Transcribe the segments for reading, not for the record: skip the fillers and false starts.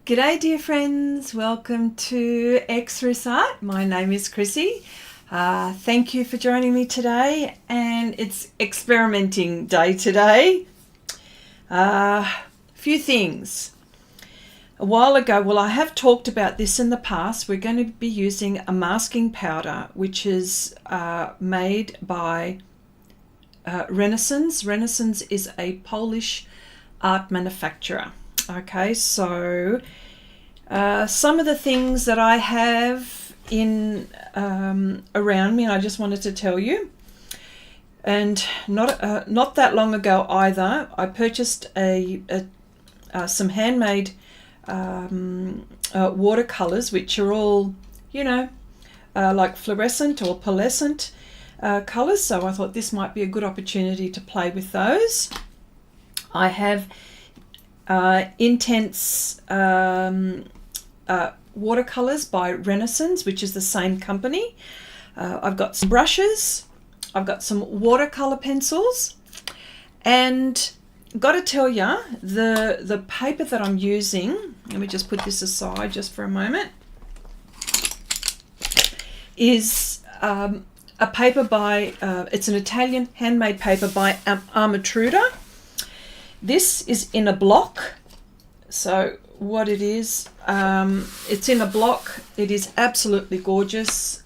G'day dear friends, welcome to Xrissart. My name is Chrissy. Thank you for joining me today, and it's experimenting day today. Few things. A while ago, well, I have talked about this in the past. We're going to be using a masking powder which is made by Renesans. Renesans is a Polish art manufacturer. Okay, so some of the things that I have in around me, and I just wanted to tell you. And not that long ago either, I purchased some handmade watercolors, which are all, like fluorescent or pearlescent colors. So I thought this might be a good opportunity to play with those. I have intense watercolors by Renesans, which is the same company. I've got some brushes, I've got some watercolor pencils, and got to tell you, the paper that I'm using, let me just put this aside just for a moment, is a paper by, it's an Italian handmade paper by Amatruda. This is in a block. So what it is, it's in a block. It is absolutely gorgeous.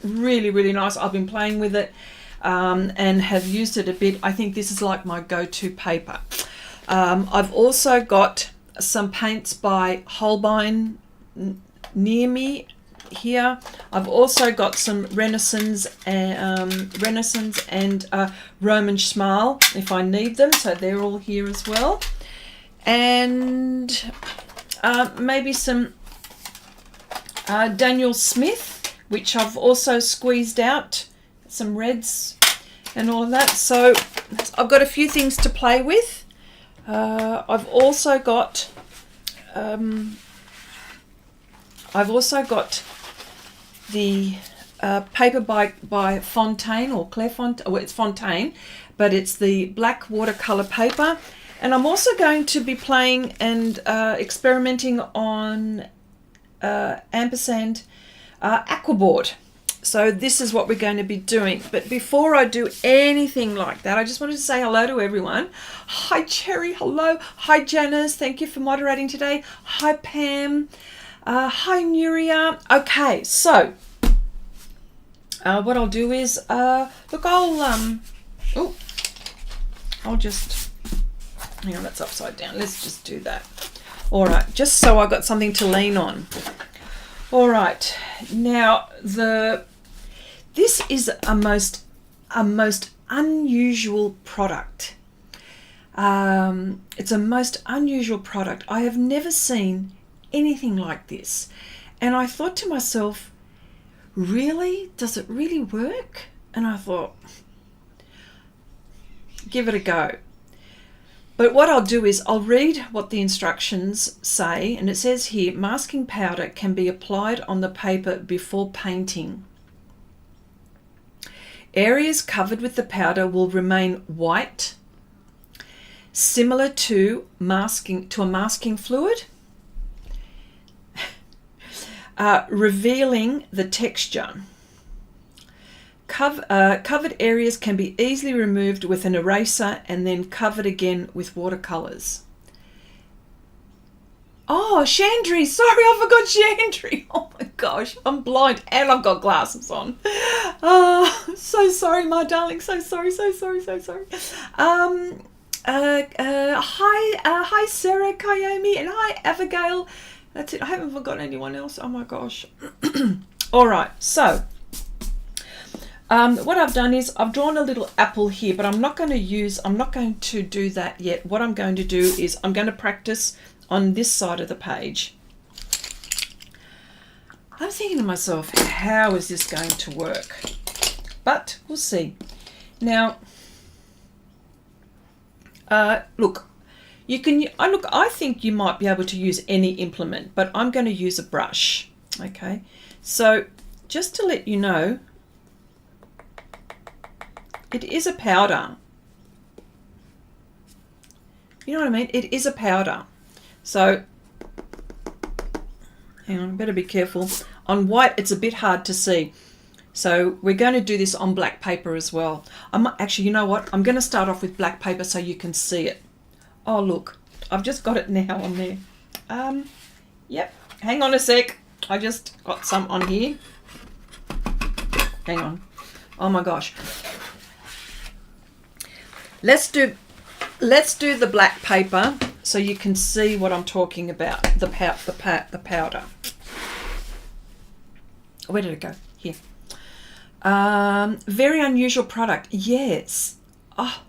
Really, really nice. I've been playing with it and have used it a bit. I think this is like my go-to paper. I've also got some paints by Holbein near me here. I've also got some Renesans and Roman Schmal if I need them, so they're all here as well. And maybe some Daniel Smith, which I've also squeezed out, some reds and all of that. So I've got a few things to play with. I've also got the paper by Fontaine or Clairefontaine. Well, it's Fontaine, but it's the black watercolor paper. And I'm also going to be playing and experimenting on ampersand aquaboard. So this is what we're going to be doing. But before I do anything like that, I just wanted to say hello to everyone. Hi Cherry, hello. Hi Janice, thank you for moderating today. Hi Pam. Hi Nuria. Okay, so what I'll do is look, I'll just hang on, that's upside down. Let's just do that. All right, just so I got something to lean on. All right, now this is a most unusual product. It's a most unusual product. I have never seen anything like this, and I thought to myself, really, does it really work? And I thought, give it a go. But what I'll do is I'll read what the instructions say, and it says here, masking powder can be applied on the paper before painting. Areas covered with the powder will remain white, similar to a masking fluid, revealing the texture. Covered areas can be easily removed with an eraser and then covered again with watercolors. Oh, Chandri, sorry, I forgot Chandri. Oh my gosh, I'm blind and I've got glasses on. Oh, so sorry, my darling, so sorry. Hi Sarah, Kayomi, and hi Abigail. That's it, I haven't forgotten anyone else. Oh my gosh. All right, so what I've done is I've drawn a little apple here, but I'm not going to do that yet. What I'm going to do is I'm going to practice on this side of the page. I'm thinking to myself, how is this going to work? But we'll see. Now, look, I think you might be able to use any implement, but I'm going to use a brush. Okay, so just to let you know, it is a powder. You know what I mean? It is a powder. So Hang on, better be careful. On white, it's a bit hard to see. So we're going to do this on black paper as well. Actually, you know what? I'm going to start off with black paper so you can see it. Oh, look. I've just got it now on there. Yep. Hang on a sec. I just got some on here. Hang on. Oh my gosh. Let's do the black paper so you can see what I'm talking about. The powder. Where did it go? Here. Very unusual product. Yes. Oh.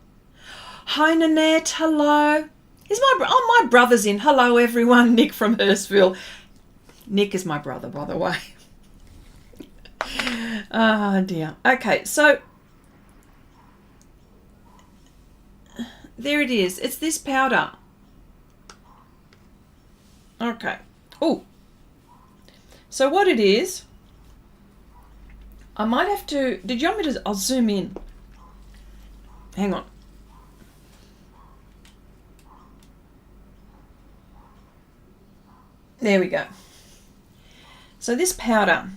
Hi Nanette. Hello. My brother's in. Hello everyone. Nick from Hurstville. Nick is my brother, by the way. Oh dear. Okay, so there it is. It's this powder. Okay. Oh. So what it is, I might have to, did you want me to, I'll zoom in. Hang on. There we go. So this powder,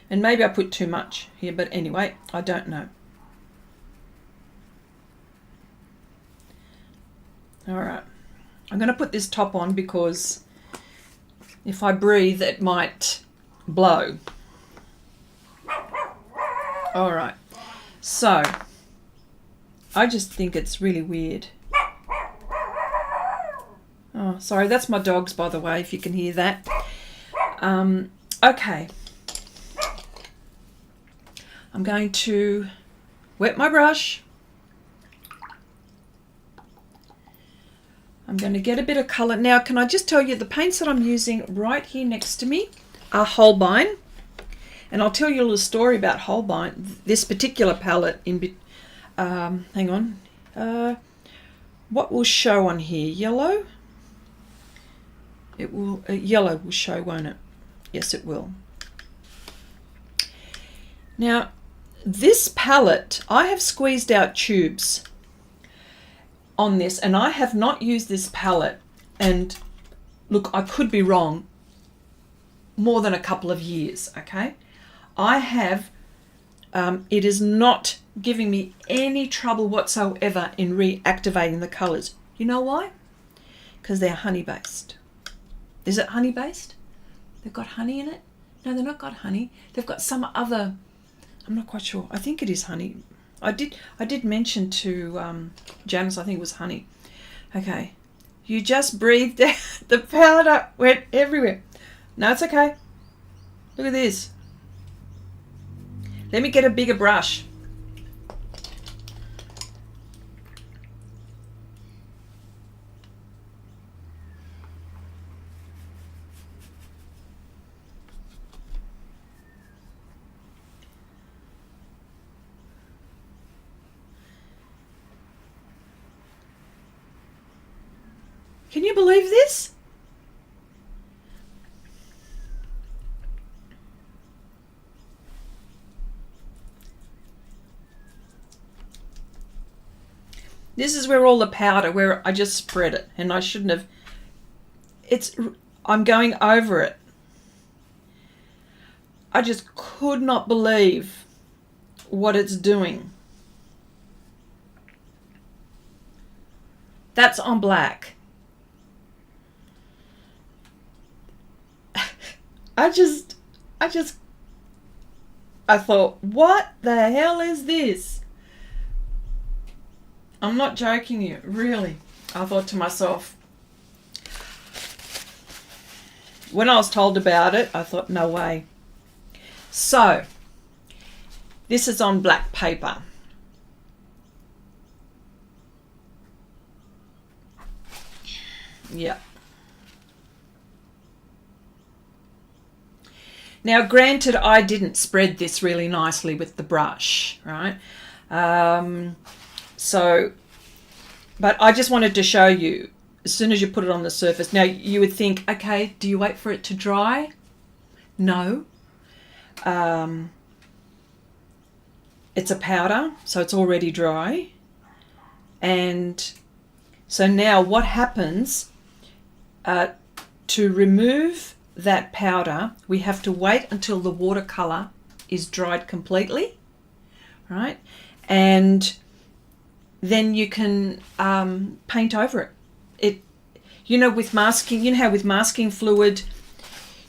and maybe I put too much here, but anyway, I don't know. All right, I'm going to put this top on because if I breathe, it might blow. All right, so I just think it's really weird. Oh, sorry, that's my dogs, by the way, if you can hear that. Okay. I'm going to wet my brush. I'm going to get a bit of colour. Now, can I just tell you, the paints that I'm using right here next to me are Holbein. And I'll tell you a little story about Holbein. This particular palette, hang on. What will show on here? Yellow? It will, yellow will show, won't it? Yes, it will. Now, this palette, I have squeezed out tubes on this, and I have not used this palette, and look, I could be wrong, more than a couple of years, okay? I have, it is not giving me any trouble whatsoever in reactivating the colours. You know why? Because they're honey-based. Is it honey-based? They've got honey in it? No, they've not got honey. They've got some other, I'm not quite sure. I think it is honey. I did mention to Janice, I think it was honey. Okay. You just breathed out. The powder went everywhere. No, it's okay. Look at this. Let me get a bigger brush. Can you believe this? This is where all the powder, where I just spread it, and I shouldn't have. I'm going over it. I just could not believe what it's doing. That's on black. I thought, what the hell is this? I'm not joking you, really. I thought to myself, when I was told about it, I thought, no way. So, this is on black paper. Yeah. Now, granted, I didn't spread this really nicely with the brush, right? But I just wanted to show you, as soon as you put it on the surface. Now, you would think, okay, do you wait for it to dry? No. It's a powder, so it's already dry. And so now what happens, to remove that powder, we have to wait until the watercolour is dried completely, right? And then you can paint over it. With masking, you know how with masking fluid,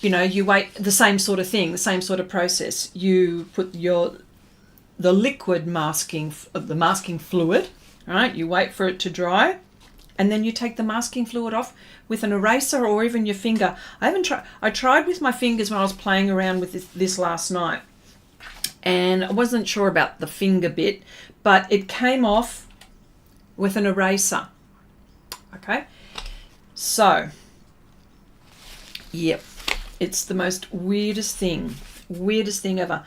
you wait, the same sort of thing, the same sort of process. You put the liquid masking, the masking fluid, right? You wait for it to dry, and then you take the masking fluid off with an eraser or even your finger. I tried with my fingers when I was playing around with this last night, and I wasn't sure about the finger bit, but it came off with an eraser. Okay, so yep, it's the most weirdest thing ever.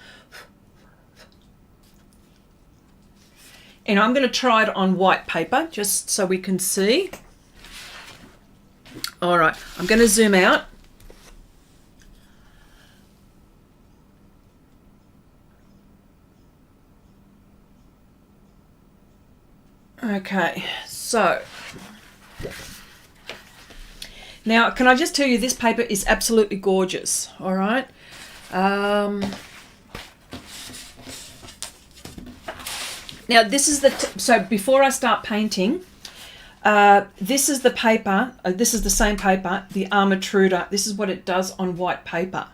And I'm going to try it on white paper just so we can see. All right, I'm going to zoom out. Okay, so now can I just tell you, this paper is absolutely gorgeous. All right. Now this is so before I start painting, this is the paper, this is the same paper, the Amatruda. This is what it does on white paper.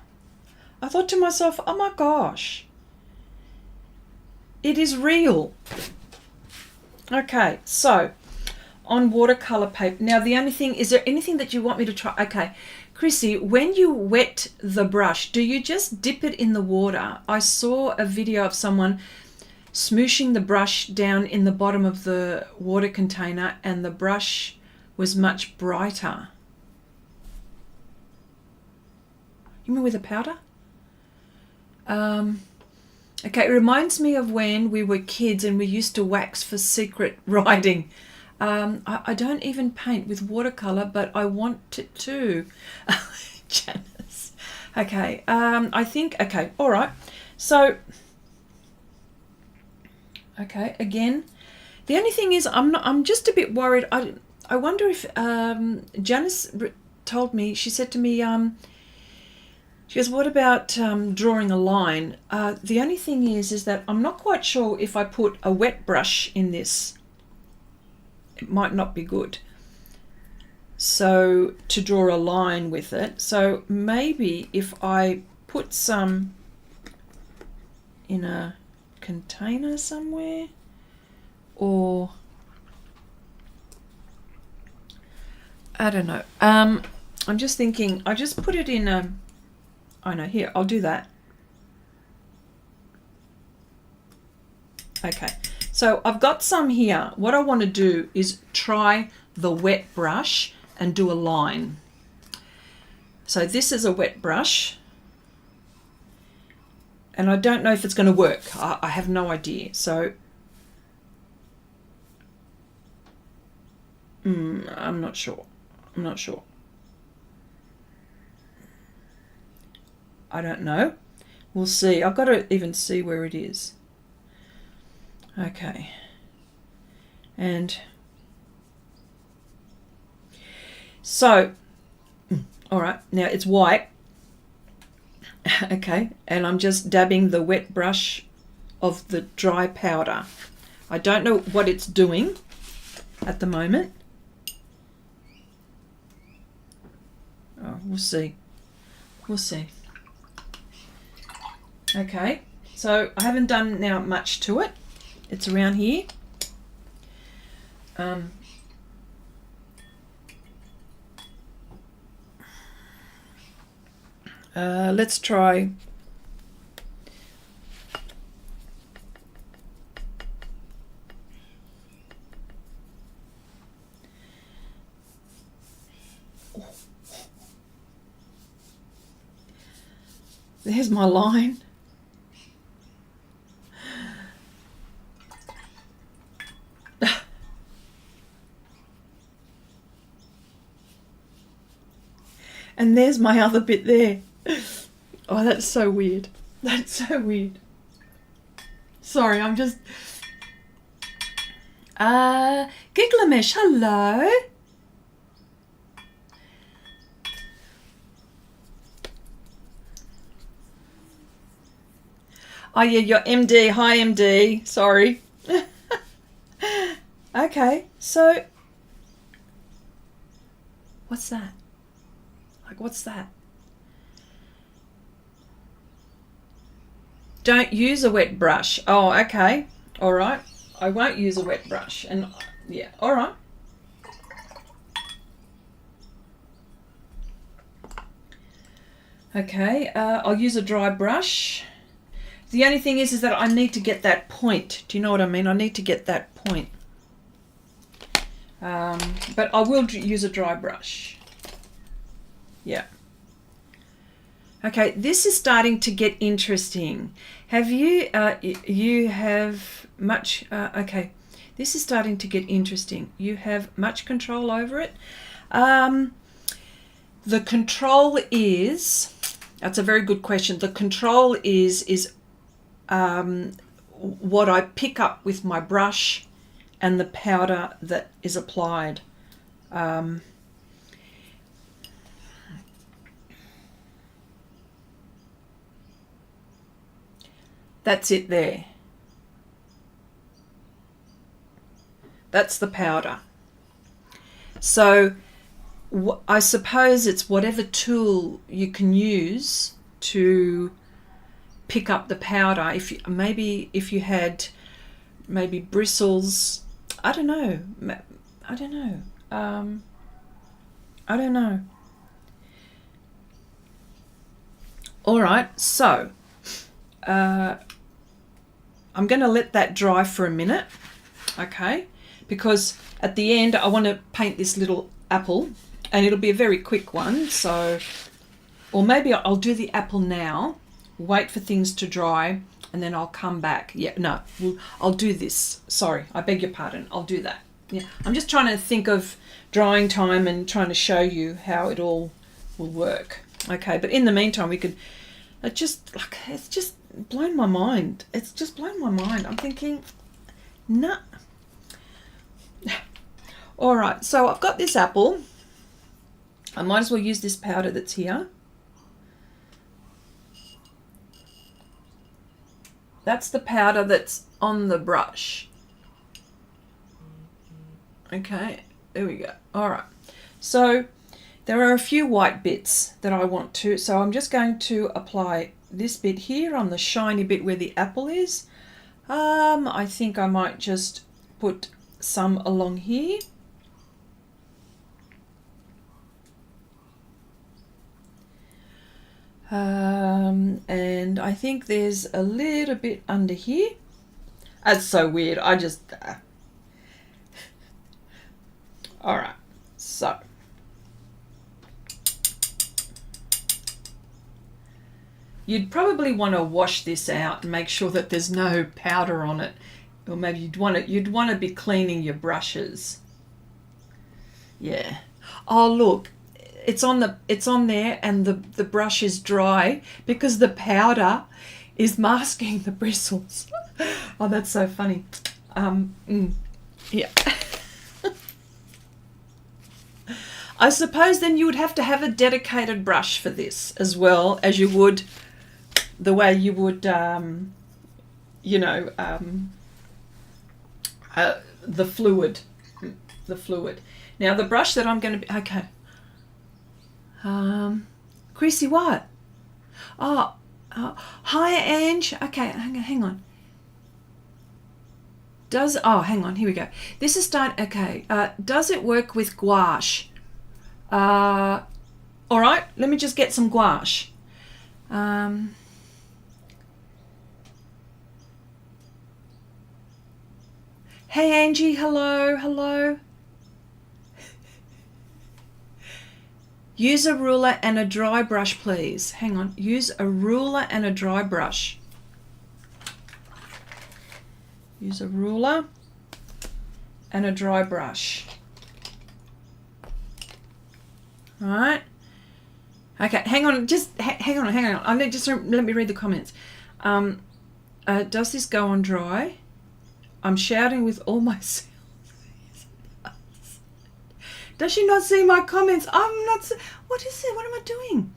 I thought to myself, oh my gosh, it is real. Okay, so on watercolor paper. Now the only thing, is there anything that you want me to try? Okay, Chrissy, when you wet the brush, do you just dip it in the water? I saw a video of someone smooshing the brush down in the bottom of the water container, and the brush was much brighter. You mean with a powder? Okay, it reminds me of when we were kids and we used to wax for secret writing. I don't even paint with watercolor, but I want it to. Janice. Okay, I think, okay, all right. So, okay, again, the only thing is I'm just a bit worried. I wonder if Janice told me, she said to me, she goes, what about drawing a line? The only thing is that I'm not quite sure if I put a wet brush in this, it might not be good. So to draw a line with it. So maybe if I put some in a container somewhere, or I don't know. I'm just thinking, I just put it in a, I know, here, I'll do that. Okay, so I've got some here. What I want to do is try the wet brush and do a line. So this is a wet brush, and I don't know if it's going to work. I have no idea. So I'm not sure. I'm not sure. I don't know. We'll see. I've got to even see where it is. Okay. And so, all right, now it's white. Okay, and I'm just dabbing the wet brush of the dry powder. I don't know what it's doing at the moment. Oh, we'll see. We'll see. Okay, so I haven't done now much to it. It's around here. Let's try. There's my line. And there's my other bit there. Oh, that's so weird. That's so weird. Sorry, I'm just... Gigglamish, hello. Oh yeah, you're MD. Hi MD. Sorry. Okay, so what's that? Like, what's that? Don't use a wet brush. Oh, okay. All right. I won't use a wet brush. And yeah, all right. Okay, I'll use a dry brush. The only thing is that I need to get that point. Do you know what I mean? I need to get that point. But I will use a dry brush. Yeah. Okay, this is starting to get interesting. Have you, you have much, okay, this is starting to get interesting. You have much control over it. The control is, that's a very good question. The control is what I pick up with my brush and the powder that is applied. That's it there. That's the powder. So I suppose it's whatever tool you can use to pick up the powder. If you, maybe if you had maybe bristles, I don't know. I don't know. I don't know. All right, so I'm going to let that dry for a minute, okay? Because at the end I want to paint this little apple, and it'll be a very quick one. So, or maybe I'll do the apple now, wait for things to dry, and then I'll come back. Yeah, no, I'll do this. Sorry, I beg your pardon. I'll do that. Yeah, I'm just trying to think of drying time and trying to show you how it all will work. Okay, but in the meantime, we could. It's just blown my mind. It's just blown my mind. I'm thinking, nah. All right, so I've got this apple. I might as well use this powder that's here. That's the powder that's on the brush. Okay, there we go. All right, so there are a few white bits that I want to, so I'm just going to apply this bit here on the shiny bit where the apple is. I think I might just put some along here. And I think there's a little bit under here. That's so weird. I just... All right, so... You'd probably want to wash this out and make sure that there's no powder on it. Or maybe you'd want to be cleaning your brushes. Yeah. Oh, look. It's on there, and the brush is dry because the powder is masking the bristles. Oh, that's so funny. Yeah. I suppose then you would have to have a dedicated brush for this, as well as you would the way you would, you know, the fluid. Now the brush that I'm going to be, okay. Chrissy, what? Oh, hi Ange. Okay, hang on. Hang on, here we go. This is okay. Does it work with gouache? All right, let me just get some gouache. Hey Angie, hello. Use a ruler and a dry brush, please. Hang on. Use a ruler and a dry brush. Use a ruler and a dry brush. All right. Okay, hang on. Just hang on. Let me read the comments. Does this go on dry? I'm shouting with all my cells. Does she not see my comments? I'm not. What is it? What am I doing?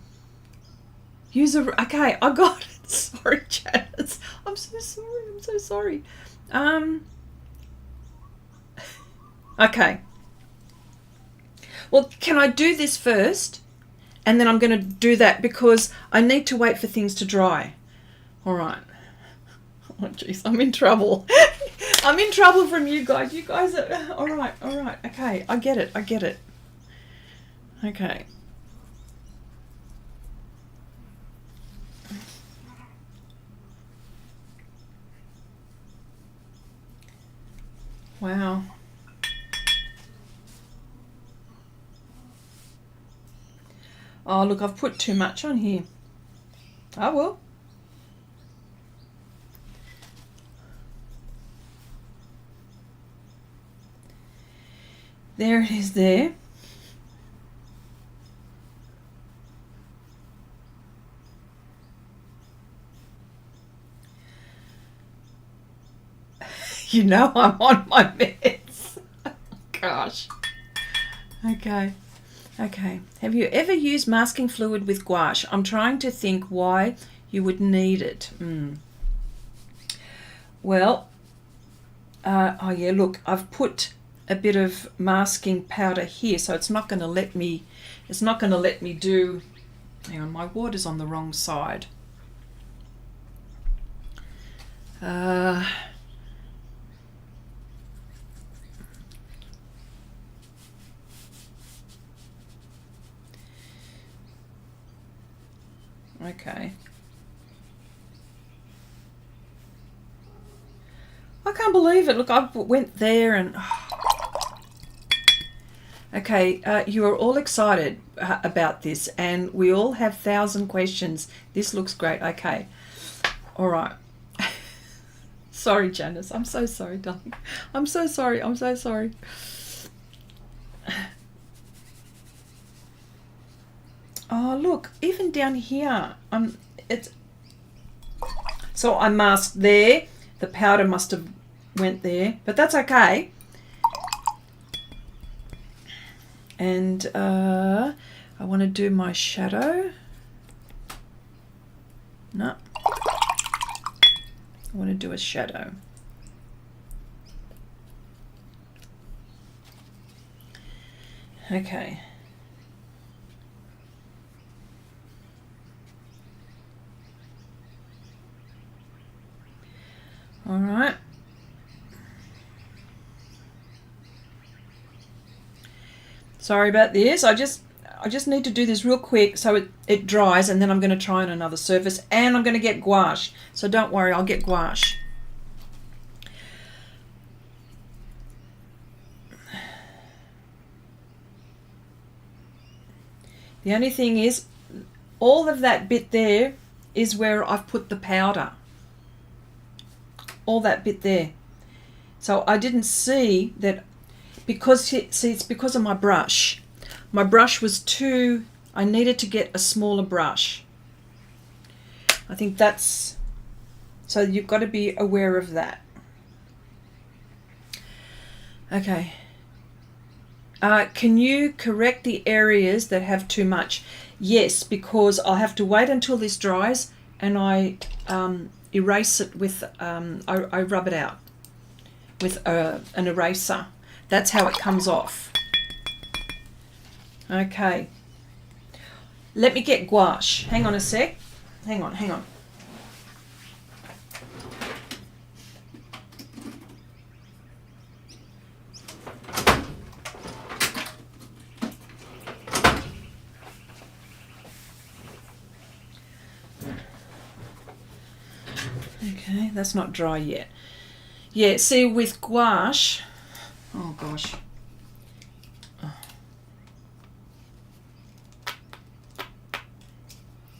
User. Okay, I got it. Sorry, Janice. I'm so sorry. I'm so sorry. Okay. Well, can I do this first? And then I'm going to do that because I need to wait for things to dry. All right. Oh, jeez, I'm in trouble. I'm in trouble from you guys. You guys are... All right, all right. Okay, I get it. I get it. Okay. Wow. Oh, look, I've put too much on here. Oh, well. There it is there. You know I'm on my meds. Gosh. Okay. Okay. Have you ever used masking fluid with gouache? I'm trying to think why you would need it. Well, oh yeah, look, I've put a bit of masking powder here, so it's not going to let me, do, hang on, my water's on the wrong side. Okay. I can't believe it. Look, I went there and... Okay, you are all excited about this and we all have 1,000 questions. This looks great. Okay. All right. Sorry, Janice. I'm so sorry, darling. I'm so sorry. I'm so sorry. Oh, look, even down here, so I masked there. The powder must have went there, but that's okay. And I want to do my shadow. No. I want to do a shadow. Okay. All right. Sorry about this. I just need to do this real quick so it dries, and then I'm going to try on another surface, and I'm going to get gouache. So don't worry, I'll get gouache. The only thing is, all of that bit there is where I've put the powder. All that bit there. So I didn't see that, because, see, it's because of my brush. My brush was too, I needed to get a smaller brush. I think that's, so you've got to be aware of that. Okay. Can you correct the areas that have too much? Yes, because I'll have to wait until this dries and I erase it with, I rub it out with an eraser. That's how it comes off. Okay. Let me get gouache. Hang on a sec. Hang on, hang on. Okay, that's not dry yet. Yeah, see, with gouache, oh gosh.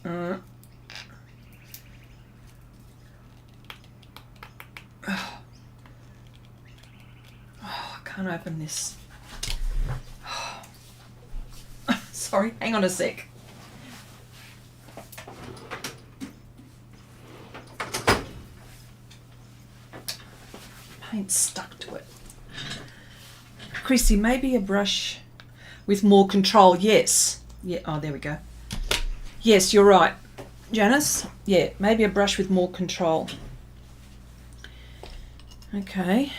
I can't open this. Sorry, hang on a sec. Paint stuck to it. Chrissy, maybe a brush. with more control. Yes. Yeah. Oh, there we go. Yes, you're right, Janice. Yeah, maybe a brush with more control. Okay.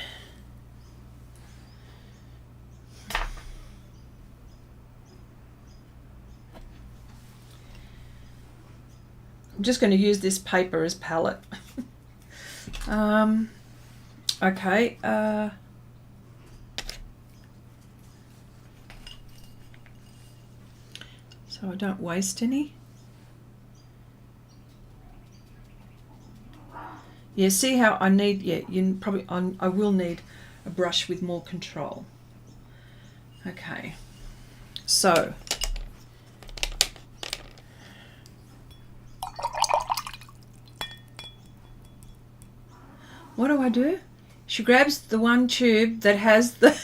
I'm just going to use this paper as palette. Okay. So I don't waste any. Yeah, see how I need, yeah, you probably, I will need a brush with more control. Okay, so what do? She grabs the one tube that has the,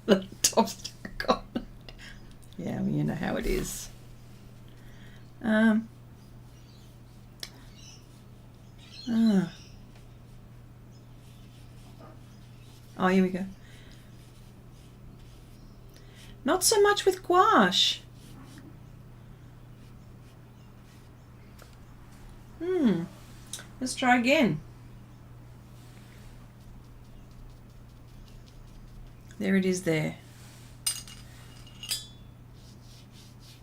the top stack on it. Yeah, well, you know how it is. Oh, here we go. Not so much with gouache. Let's try again. There it is there.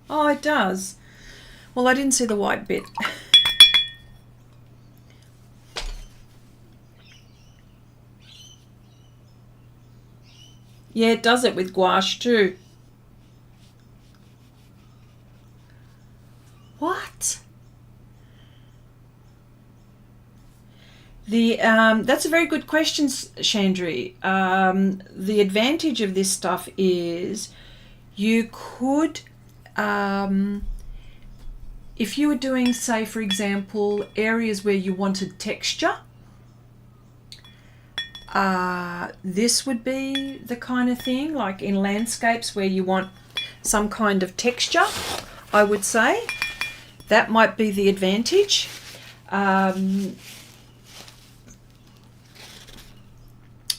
Oh, it does. Well, I didn't see the white bit. Yeah, it does it with gouache too. What? That's a very good question, Chandri. The advantage of this stuff is you could, if you were doing, say, for example, areas where you wanted texture, this would be the kind of thing, like in landscapes where you want some kind of texture, I would say. That might be the advantage.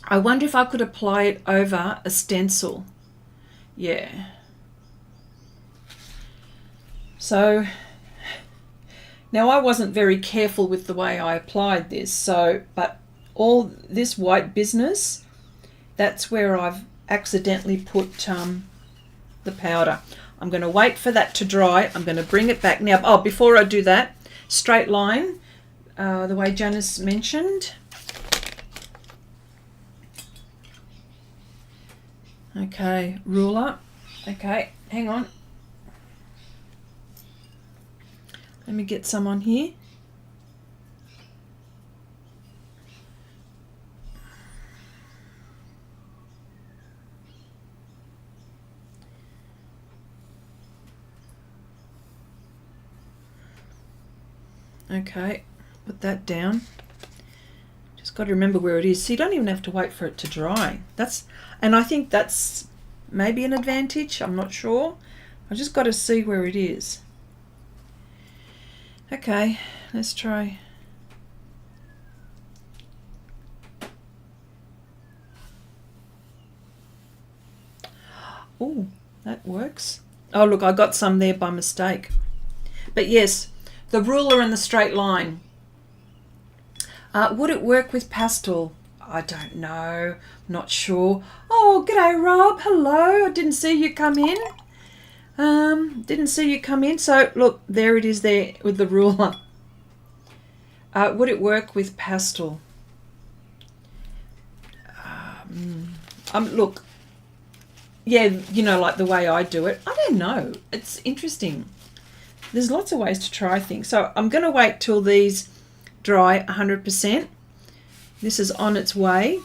I wonder if I could apply it over a stencil. Yeah. So now I wasn't very careful with the way I applied this, so but all this white business, that's where I've accidentally put the powder. I'm going to wait for that to dry. I'm going to bring it back now. Oh, before I do that, straight line, the way Janice mentioned. Okay, ruler. Okay, hang on. Let me get some on here. Okay, put that down. Just got to remember where it is. So you don't even have to wait for it to dry. And I think that's maybe an advantage. I'm not sure. I just got to see where it is. Okay, let's try. Oh, that works. Oh, look, I got some there by mistake. But yes, the ruler and the straight line. Would it work with pastel? I don't know. Not sure. Oh, g'day, Rob. Hello. I didn't see you come in. So, look, there it is there with the ruler. Would it work with pastel? Look, yeah, you know, like the way I do it. I don't know. It's interesting. There's lots of ways to try things. So I'm going to wait till these dry 100%. This is on its way.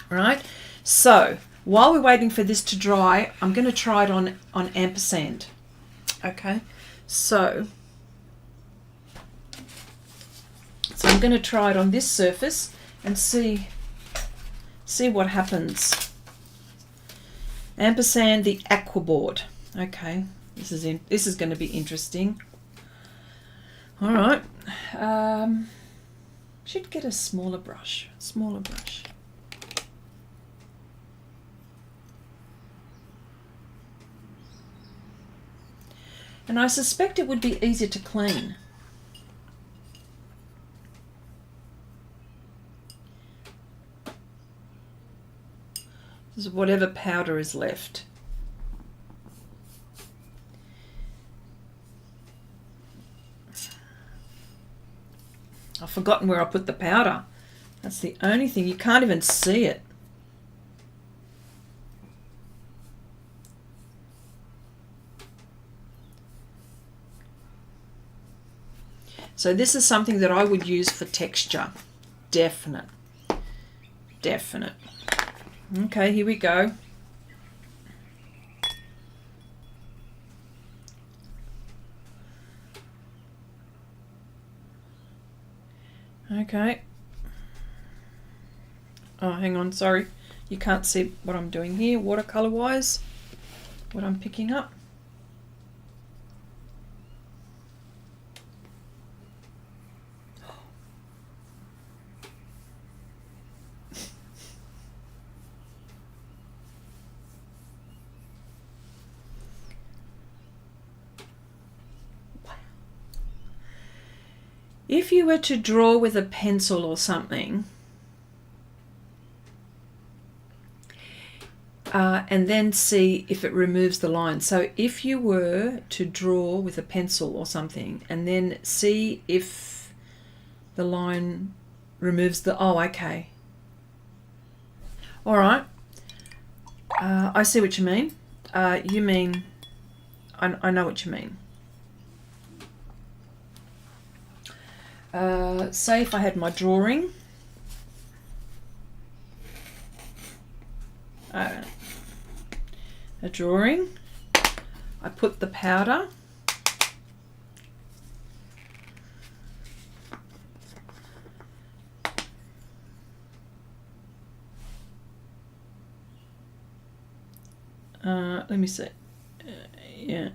All right. So while we're waiting for this to dry, I'm going to try it on ampersand. Okay. So I'm going to try it on this surface and see what happens. Ampersand, the aqua board. Okay. This is going to be interesting. All right. Should get a smaller brush. And I suspect it would be easier to clean. This is whatever powder is left. I've forgotten where I put the powder. That's the only thing. You can't even see it. So this is something that I would use for texture. Definite. Definite. Okay, here we go. Okay. Oh, hang on, sorry. You can't see what I'm doing here, watercolor wise, what I'm picking up. If you were to draw with a pencil or something, and then see if it removes the line. So if you were to draw with a pencil or something, and then see if the line removes the, oh, okay. All right. I see what you mean. You mean, I know what you mean. Say if I had my drawing, a drawing, I put the powder, let me see, yeah.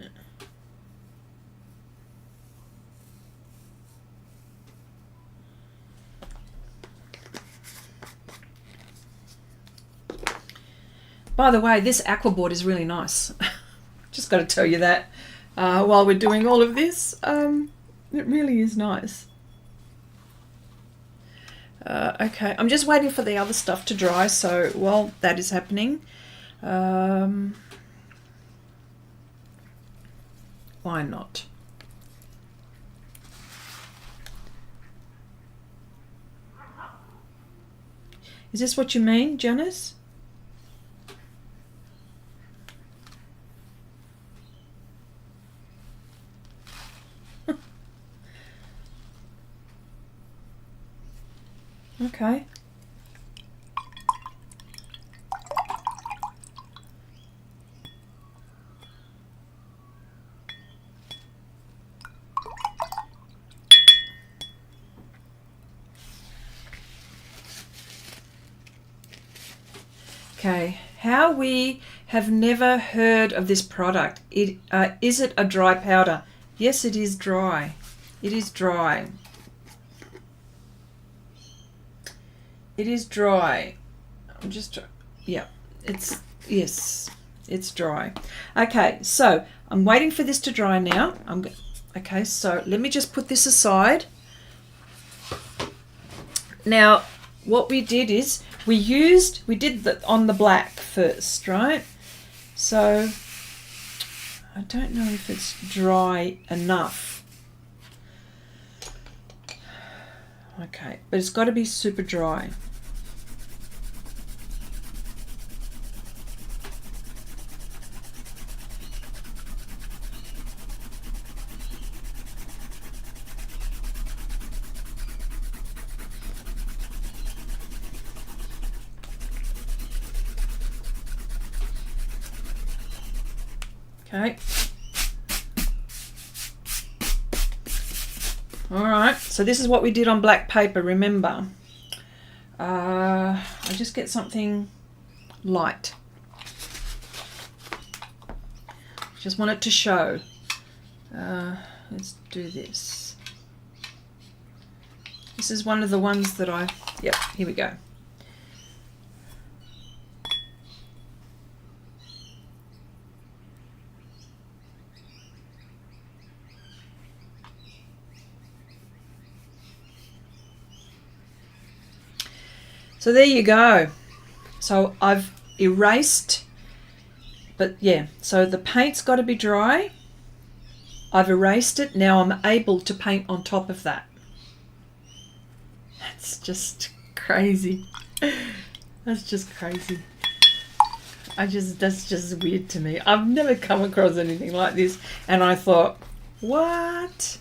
By the way, this aqua board is really nice. Just got to tell you that while we're doing all of this, it really is nice. Okay, I'm just waiting for the other stuff to dry, so while that is happening, why not? Is this what you mean, Janice? Okay. Okay, how we have never heard of this product. Is it a dry powder? Yes, it is dry. It is dry. It is dry. I'm just, yeah, yes, it's dry. Okay, so I'm waiting for this to dry now. Okay, so let me just put this aside. Now, what we did is we did the on the black first, right? So I don't know if it's dry enough. Okay, but it's got to be super dry. Okay. All right, so this is what we did on black paper, remember. I just get something light. Just want it to show. Let's do this. This is one of the ones that yep, here we go. So there you go. So I've erased, but yeah, so the paint's got to be dry. I've erased it. Now I'm able to paint on top of that. That's just crazy. That's just crazy. That's just weird to me. I've never come across anything like this. And I thought, what?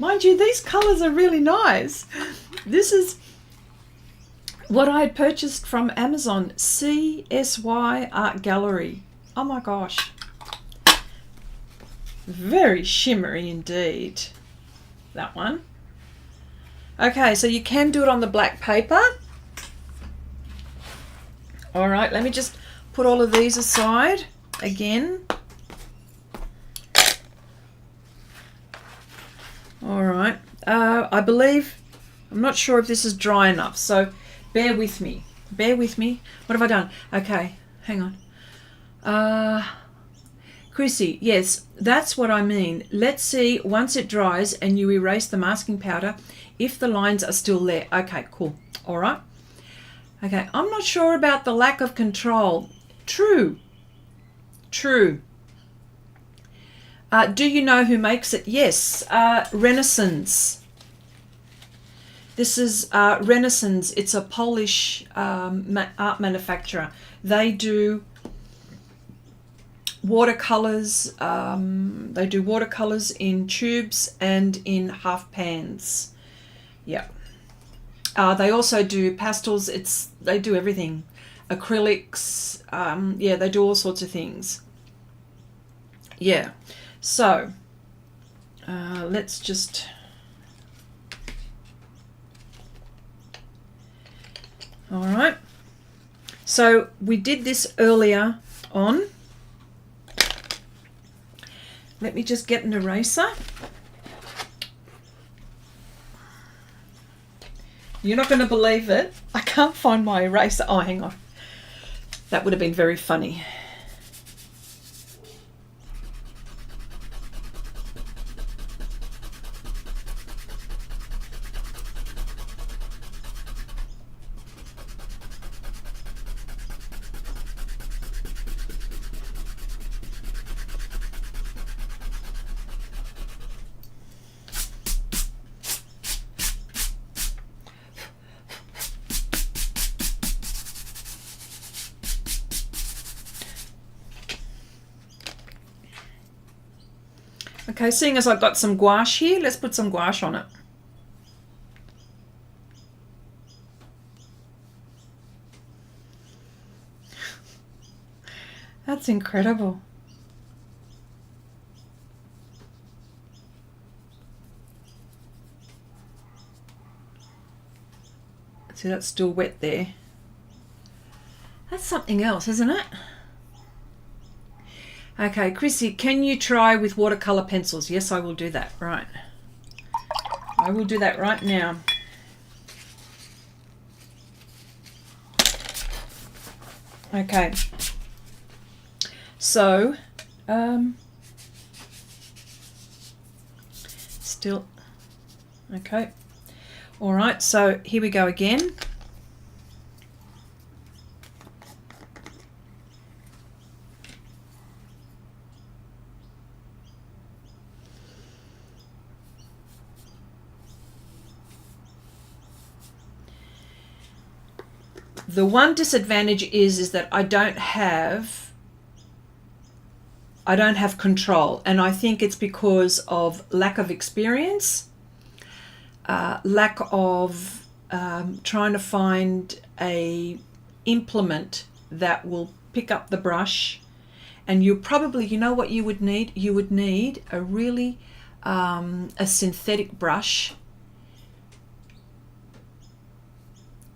Mind you, these colours are really nice. This is what I had purchased from Amazon, CSY Art Gallery. Oh my gosh. Very shimmery indeed. That one. Okay, so you can do it on the black paper. All right, let me just put all of these aside again. All right, I believe, I'm not sure if this is dry enough, so bear with me. Bear with me. What have I done? Okay, hang on. Chrissy, yes, that's what I mean. Let's see, once it dries and you erase the masking powder, if the lines are still there. Okay, cool. All right. Okay, I'm not sure about the lack of control. True. True. Do you know who makes it? Yes, Renesans. This is Renesans. It's a Polish art manufacturer. They do watercolors. They do watercolors in tubes and in half pans. Yeah. They also do pastels. They do everything. Acrylics. Yeah, they do all sorts of things. Yeah. So, let's just... All right. So, we did this earlier on. Let me just get an eraser. You're not going to believe it. I can't find my eraser. Oh, hang on. That would have been very funny. Okay, seeing as I've got some gouache here, let's put some gouache on it. That's incredible. See, that's still wet there. That's something else, isn't it? Okay, Chrissy, can you try with watercolor pencils? Yes, I will do that. Right. I will do that right now. Okay. So, still, okay. All right, so here we go again. The one disadvantage is that I don't have control, and I think it's because of lack of experience, lack of trying to find a implement that will pick up the brush. And you probably, you know what you would need? You would need a really a synthetic brush.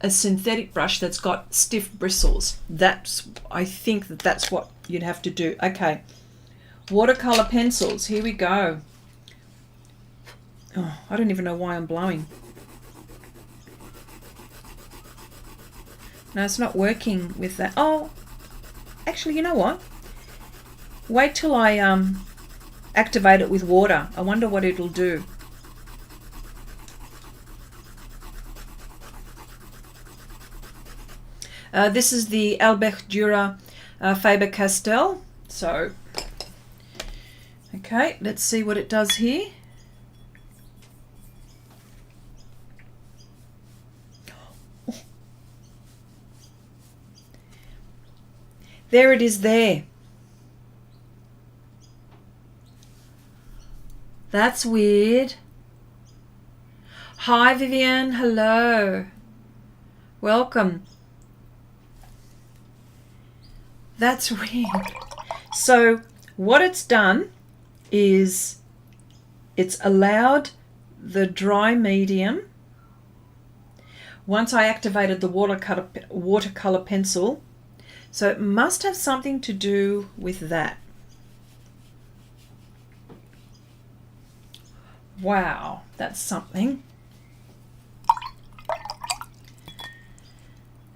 A synthetic brush that's got stiff bristles. I think that's what you'd have to do. Okay, watercolor pencils, here we go. Oh, I don't even know why I'm blowing. No, it's not working with that. Oh, actually, you know what? Wait till I activate it with water. I wonder what it'll do. This is the Amatruda Faber-Castell. So, okay, let's see what it does here. There it is there. That's weird. Hi Vivian, hello. Welcome. That's weird. So what it's done is it's allowed the dry medium. Once I activated the watercolor pencil, so it must have something to do with that. Wow, that's something.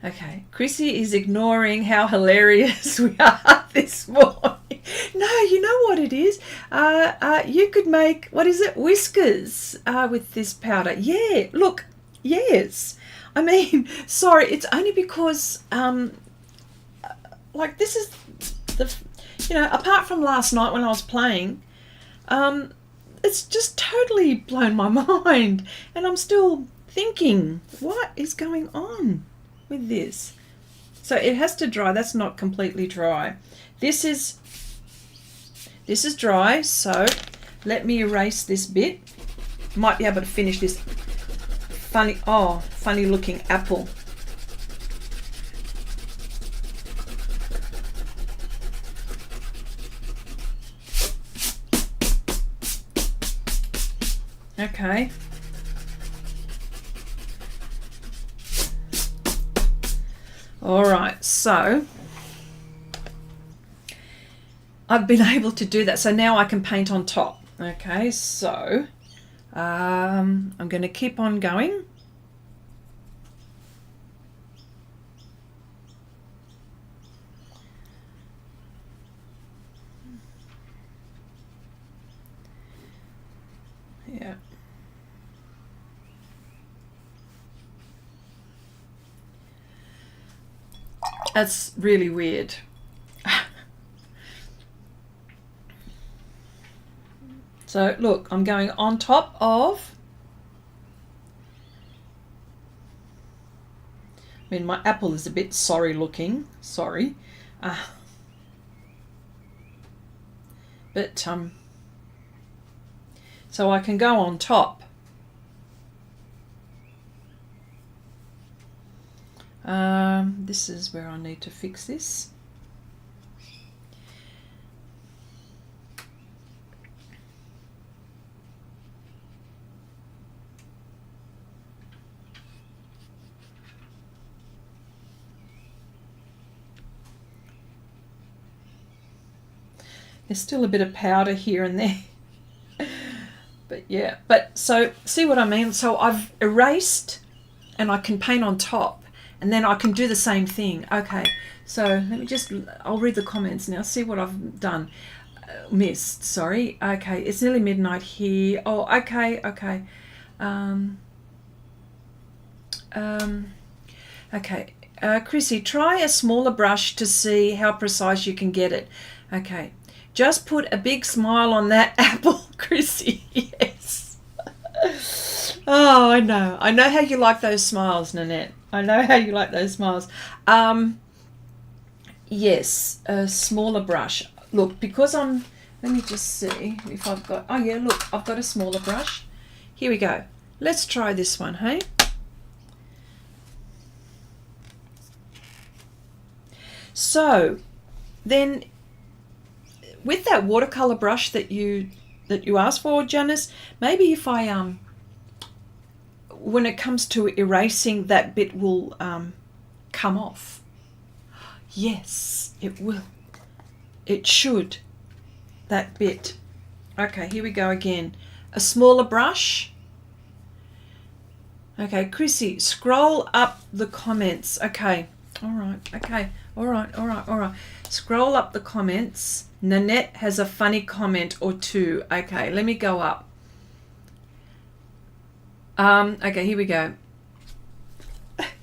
Okay, Chrissy is ignoring how hilarious we are this morning. No, you know what it is? You could make, what is it, whiskers with this powder. Yeah, look, yes. I mean, sorry, it's only because, like, this is the, you know, apart from last night when I was playing, it's just totally blown my mind. And I'm still thinking, what is going on with this? So it has to dry. That's not completely dry. This is dry, so let me erase this bit. Might be able to finish this funny looking apple. Okay. All right, so I've been able to do that. So now I can paint on top. Okay, so I'm going to keep on going. Yeah. That's really weird. So look, I'm going on top of, I mean, my apple is a bit sorry looking, sorry. But so I can go on top. This is where I need to fix this. There's still a bit of powder here and there. But yeah, but so see what I mean? So I've erased and I can paint on top. And then I can do the same thing. Okay, so let me just, I'll read the comments now, see what I've done. Missed, sorry. Okay, it's nearly midnight here. Oh, okay. Okay, Chrissy, try a smaller brush to see how precise you can get it. Okay, just put a big smile on that apple, Chrissy. Yes. Oh, I know how you like those smiles, Nanette. I know how you like those smiles. Yes, a smaller brush. Look, because let me just see if I've got, oh yeah, look, I've got a smaller brush. Here we go. Let's try this one, hey? So, then, with that watercolor brush that you asked for, Janice, maybe if I, when it comes to erasing, that bit will come off. Yes, it will. It should. That bit. Okay, here we go again. A smaller brush. Okay, Chrissy, scroll up the comments. Okay, all right, okay, all right. Scroll up the comments. Nanette has a funny comment or two. Okay, let me go up. Okay, here we go.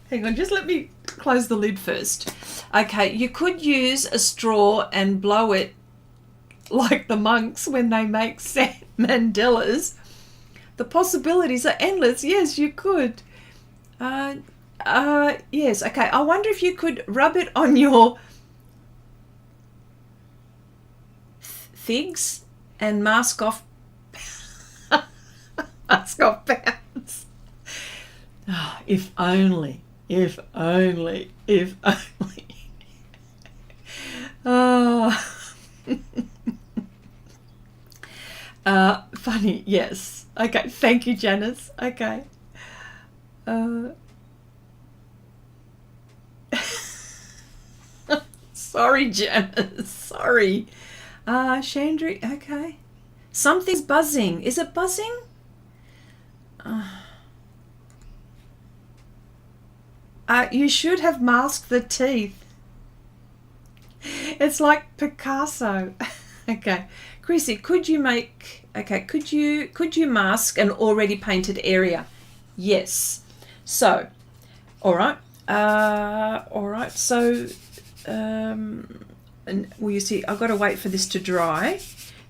Hang on, just let me close the lid first. Okay, you could use a straw and blow it like the monks when they make mandalas. The possibilities are endless. Yes, you could. Yes, okay. I wonder if you could rub it on your figs and mask off pounds. Oh, if only. Oh. Funny, yes. Okay, thank you, Janice. Okay. Sorry, Janice. Sorry. Chandri, okay. Something's buzzing. Is it buzzing? You should have masked the teeth. It's like Picasso. Okay. Chrissy, could you mask an already painted area? Yes. So, all right. So, and well, you see, I've got to wait for this to dry.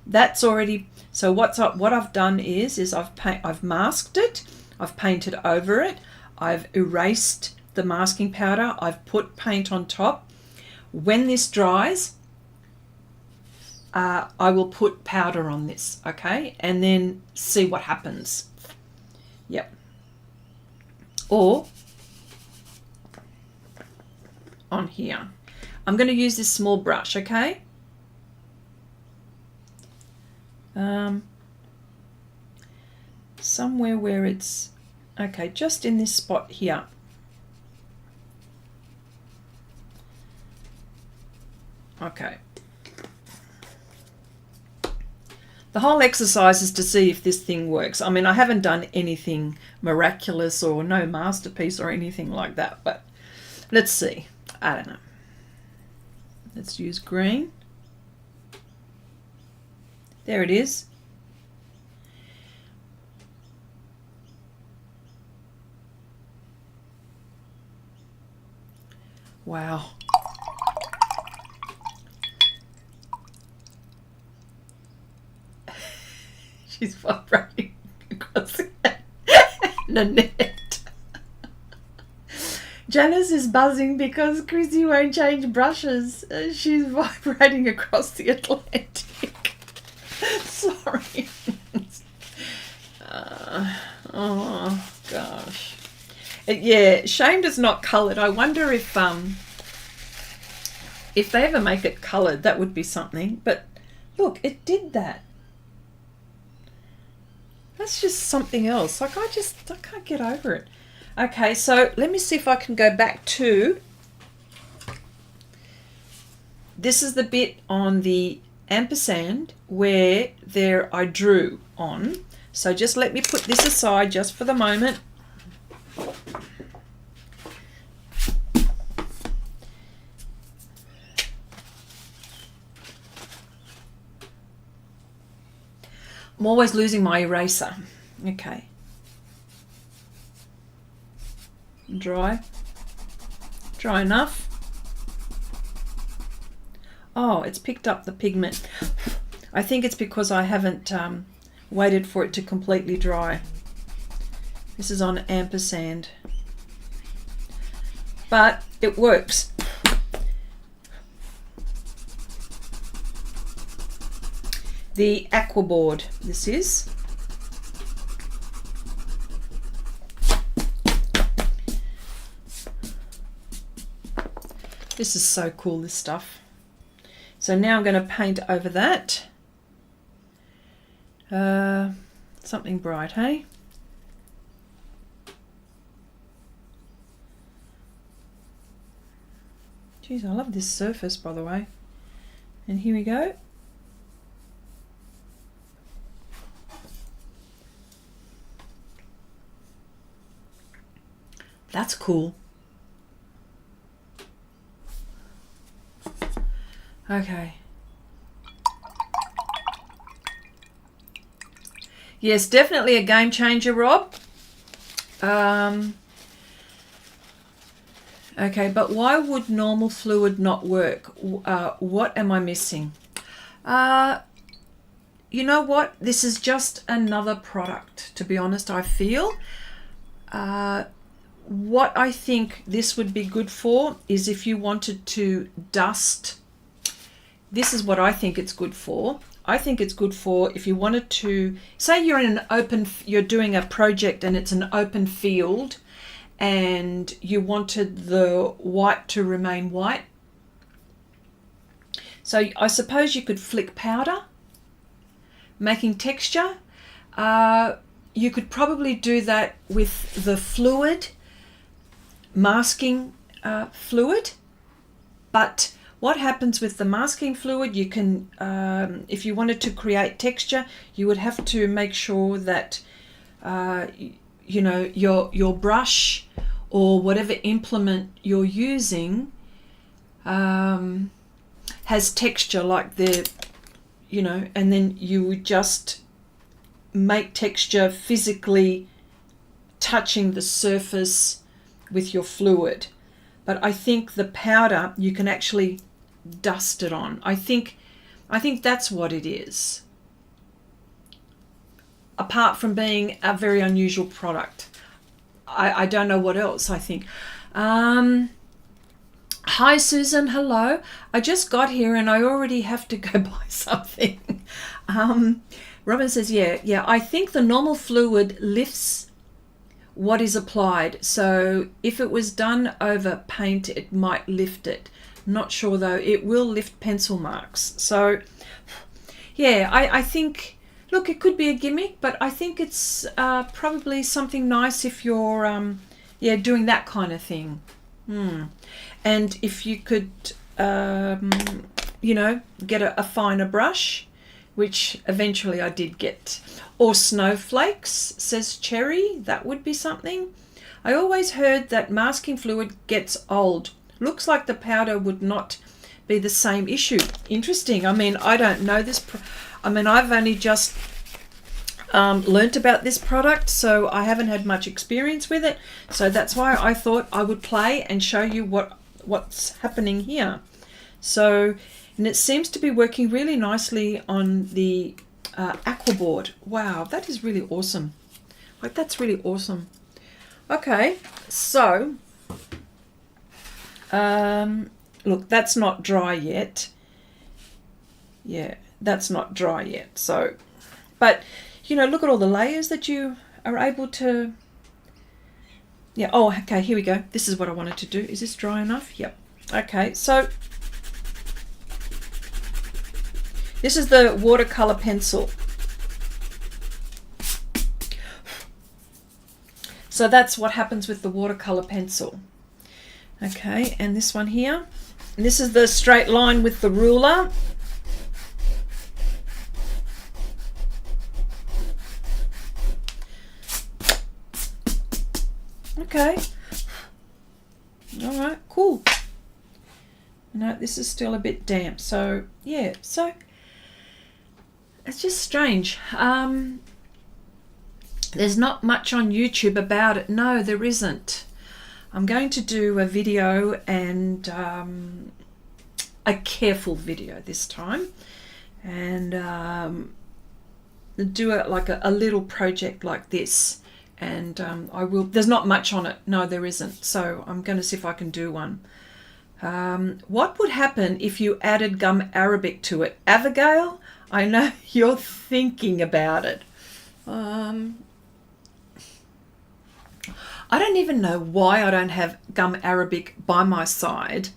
That's already. So what I've done is I've masked it. I've painted over it. I've erased the masking powder. I've put paint on top. When this dries, I will put powder on this, okay, and then see what happens. Yep. Or on here. I'm going to use this small brush, okay? Somewhere where it's, okay, just in this spot here. Okay. The whole exercise is to see if this thing works. I mean, I haven't done anything miraculous or no masterpiece or anything like that, but let's see. I don't know. Let's use green. There it is. Wow. She's vibrating across Nanette. Janice is buzzing because Chrissy won't change brushes. She's vibrating across the Atlantic. Sorry. Oh gosh. Yeah, shamed it's not coloured. I wonder if they ever make it coloured, that would be something. But look, it did that. That's just something else. Like I can't get over it. Okay, so let me see if I can go back to, this is the bit on the ampersand where there I drew on. So just let me put this aside just for the moment. I'm always losing my eraser. Okay. Dry enough. Oh, it's picked up the pigment. I think it's because I haven't waited for it to completely dry. This is on ampersand, but it works. The aqua board, this is. This is so cool, this stuff. So now I'm going to paint over that. Something bright, hey? Geez, I love this surface, by the way. And here we go. That's cool. Okay. Yes, definitely a game changer, Rob. Okay, but why would normal fluid not work? What am I missing? You know what? This is just another product, to be honest, I feel. What I think this would be good for is if you wanted to dust. This is what I think it's good for. I think it's good for if you wanted to, say you're in an open, you're doing a project and it's an open field and you wanted the white to remain white. So I suppose you could flick powder, making texture. You could probably do that with the fluid, masking fluid. But what happens with the masking fluid, you can, if you wanted to create texture, you would have to make sure that, you know, your brush or whatever implement you're using has texture like the, you know, and then you would just make texture physically touching the surface with your fluid. But I think the powder you can actually dust it on. I think that's what it is. Apart from being a very unusual product, I don't know what else I think. Hi Susan, hello. I just got here and I already have to go buy something. Robin says, yeah, I think the normal fluid lifts what is applied. So if it was done over paint, it might lift it. Not sure though. It will lift pencil marks. So yeah, I think, look, it could be a gimmick, but I think it's probably something nice if you're doing that kind of thing. And if you could, you know, get a finer brush, which eventually I did get. Or snowflakes, says Cherry. That would be something. I always heard that masking fluid gets old. Looks like the powder would not be the same issue. Interesting. I mean, I don't know this. I mean, I've only just learnt about this product, so I haven't had much experience with it. So that's why I thought I would play and show you what's happening here. So, and it seems to be working really nicely on the aqua board. Wow, that is really awesome. Like, that's really awesome. Okay, so look, that's not dry yet. Yeah, that's not dry yet. So, but you know, look at all the layers that you are able to. Yeah. Oh, okay. Here we go. This is what I wanted to do. Is this dry enough? Yep. Okay. So this is the watercolor pencil. So that's what happens with the watercolor pencil. Okay, and this one here. And this is the straight line with the ruler. Okay. All right, cool. No, this is still a bit damp. So, yeah, so it's just strange. There's not much on YouTube about it. No, there isn't. I'm going to do a video and a careful video this time. And do it like a little project like this. And I will, there's not much on it. No, there isn't. So I'm going to see if I can do one. What would happen if you added gum arabic to it? Abigail, I know you're thinking about it. I don't even know why I don't have gum arabic by my side,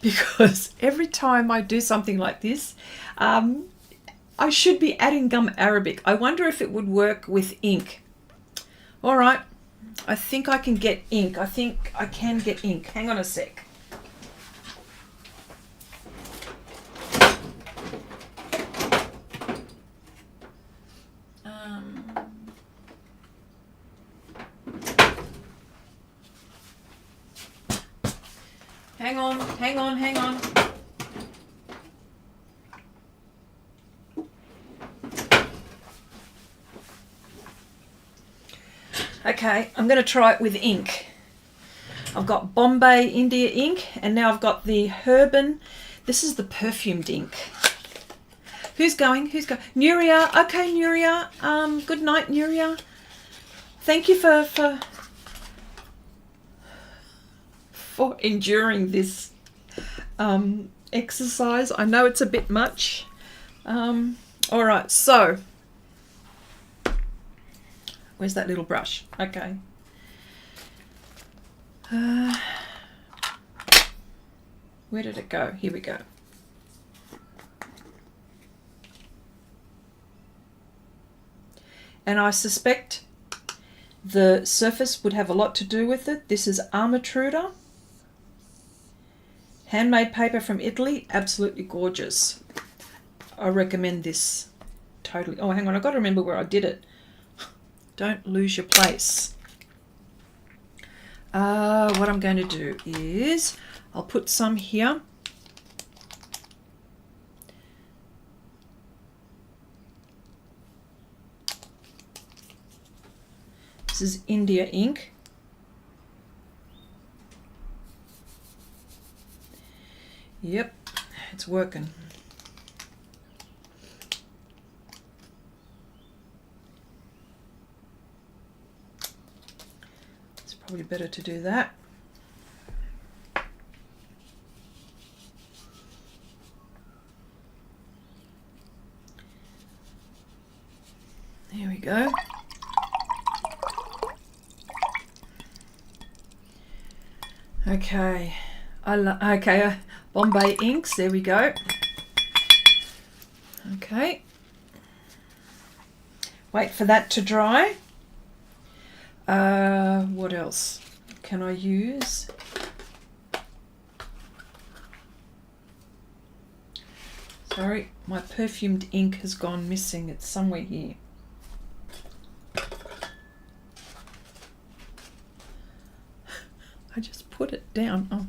because every time I do something like this, I should be adding gum arabic. I wonder if it would work with ink. All right, I think I can get ink. I think I can get ink. Hang on a sec. Hang on. Okay, I'm going to try it with ink. I've got Bombay India ink, and now I've got the Herban. This is the perfumed ink. Who's going? Who's going? Nuria. Okay, Nuria. Good night, Nuria. Thank you for enduring this exercise. I know it's a bit much. All right, so where's that little brush? Okay. Where did it go? Here we go. And I suspect the surface would have a lot to do with it. This is Amatruda. Handmade paper from Italy. Absolutely gorgeous. I recommend this totally. Oh, hang on. I've got to remember where I did it. Don't lose your place. What I'm going to do is I'll put some here. This is India ink. Yep, it's working. It's probably better to do that. There we go. Okay, Bombay inks, there we go. Okay, wait for that to dry. What else can I use? Sorry, my perfumed ink has gone missing. It's somewhere here. I just put it down. Oh.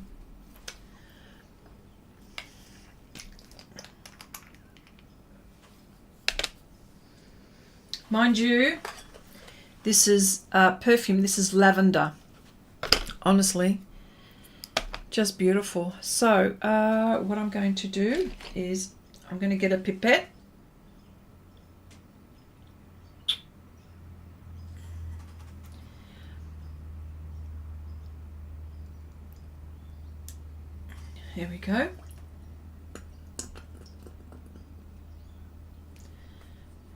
Mind you, this is perfume. This is lavender. Honestly, just beautiful. So what I'm going to do is I'm going to get a pipette. There we go.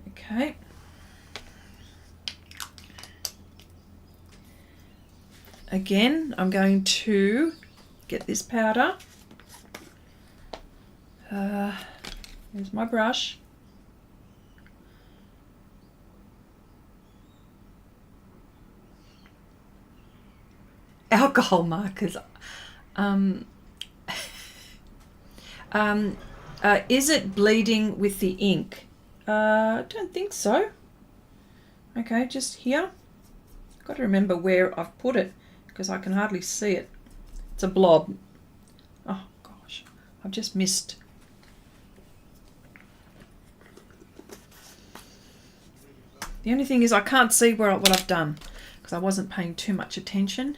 Okay. Again, I'm going to get this powder. Here's my brush. Alcohol markers. Is it bleeding with the ink? I don't think so. Okay, just here. Got to remember where I've put it because I can hardly see it. It's a blob. Oh gosh, I've just missed. The only thing is I can't see what I've done because I wasn't paying too much attention.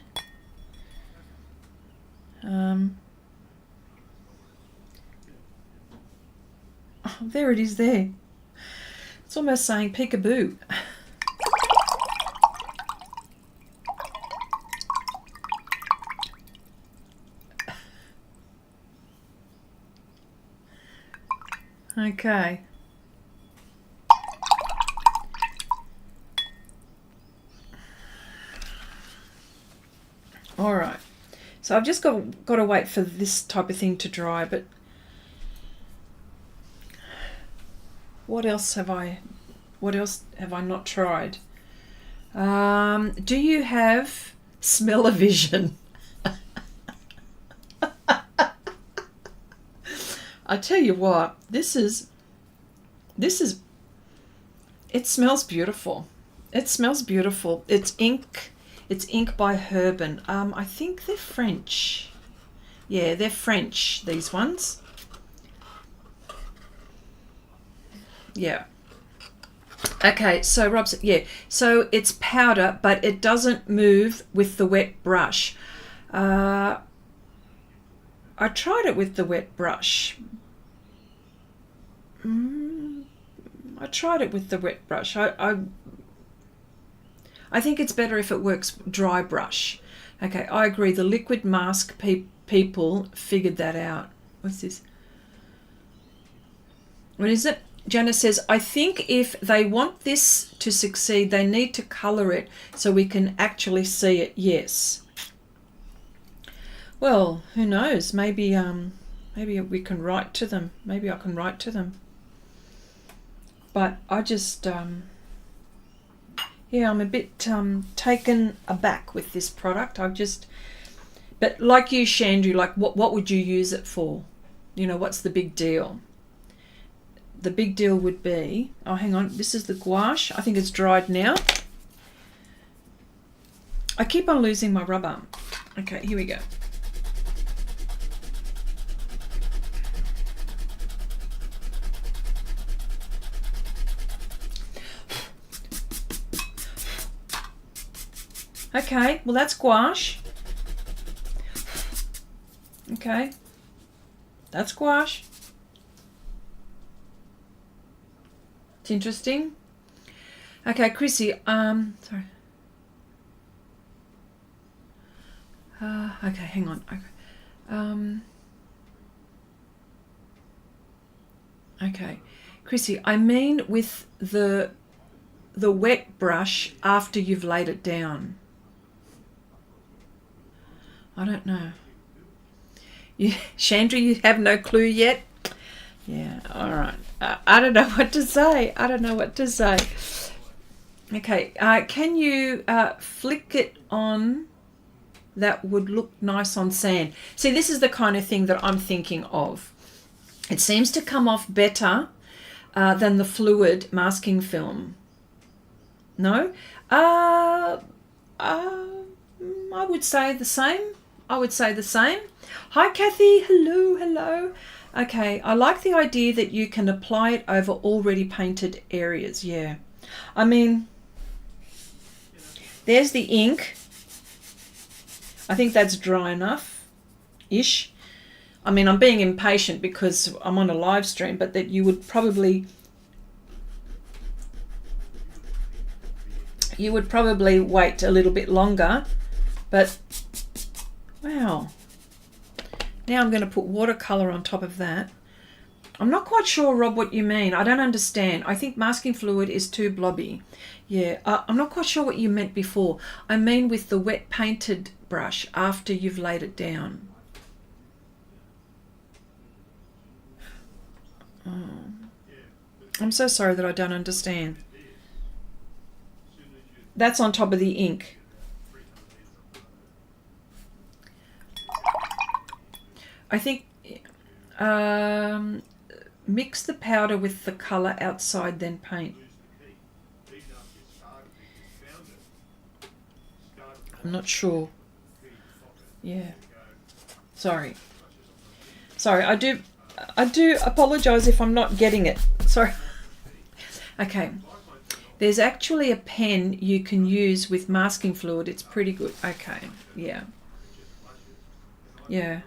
Oh, there it is there. It's almost saying peekaboo. Okay. All right. So I've just got to wait for this type of thing to dry, but what else have I not tried? Do you have smell-o-vision? I tell you what, it smells beautiful. It smells beautiful. It's ink by Herban. I think they're French. Yeah, they're French, these ones. Yeah. Okay, so Rob's, yeah. So it's powder, but it doesn't move with the wet brush. I tried it with the wet brush. I tried it with the wet brush. I think it's better if it works dry brush. Okay, I agree. The liquid mask people figured that out. What's this? What is it? Jana says, I think if they want this to succeed, they need to colour it so we can actually see it. Yes. Well, who knows? Maybe we can write to them. Maybe I can write to them. But I just, yeah, I'm a bit taken aback with this product. But like you, Chandru, like what would you use it for? You know, what's the big deal? The big deal would be, oh, hang on, this is the gouache. I think it's dried now. I keep on losing my rubber. Okay, here we go. Okay, well that's gouache. Okay, that's gouache. It's interesting. Okay, Chrissy, sorry. Okay, hang on. Okay, Chrissy, I mean with the wet brush after you've laid it down. I don't know. Chandra, you have no clue yet? Yeah, all right. I don't know what to say. Okay, can you flick it on? That would look nice on sand. See, this is the kind of thing that I'm thinking of. It seems to come off better than the fluid masking film. No? I would say the same. Hi, Kathy. Hello. Okay, I like the idea that you can apply it over already painted areas. Yeah. I mean, there's the ink. I think that's dry enough-ish. I mean, I'm being impatient because I'm on a live stream, but that you would probably wait a little bit longer. But, wow. Now I'm going to put watercolour on top of that. I'm not quite sure, Rob, what you mean. I don't understand. I think masking fluid is too blobby. Yeah, I'm not quite sure what you meant before. I mean with the wet painted brush after you've laid it down. Oh. I'm so sorry that I don't understand. That's on top of the ink. I think mix the powder with the colour outside, then paint. I'm not sure. Yeah. Sorry. I do apologise if I'm not getting it. Sorry. Okay. There's actually a pen you can use with masking fluid. It's pretty good. Okay. Yeah. Yeah.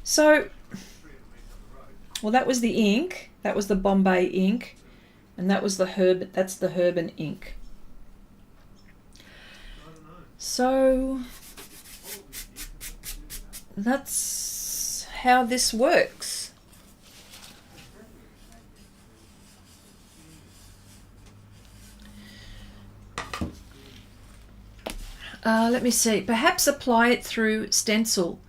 So, well, that was the ink. That was the Bombay ink. And that was that's the Herbin ink. So, that's how this works. Let me see. Perhaps apply it through stencil.